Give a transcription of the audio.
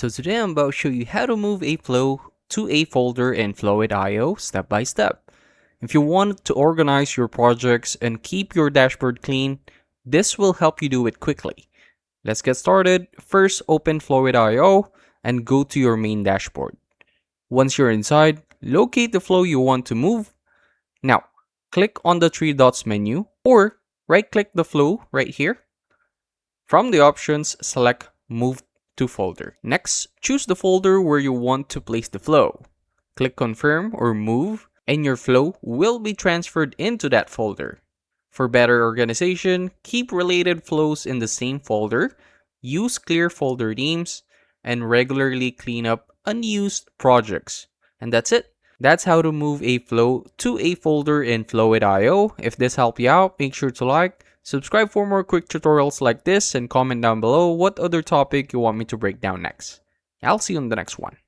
So today I'm about to show you how to move a flow to a folder in Flowith.io step by step. If you want to organize your projects and keep your dashboard clean, this will help you do it quickly. Let's get started. First, open Flowith.io and go to your main dashboard. Once you're inside, locate the flow you want to move. Now, click on the three dots menu or right-click the flow right here. From the options, select Move to Folder. Next, choose the folder where you want to place the flow. Click Confirm or Move, and your flow will be transferred into that folder. For better organization, keep related flows in the same folder, use clear folder names, and regularly clean up unused projects. And that's it. That's how to move a flow to a folder in Flowith.io. If this helped you out, make sure to like, subscribe for more quick tutorials like this, and comment down below what other topic you want me to break down next. I'll see you on the next one.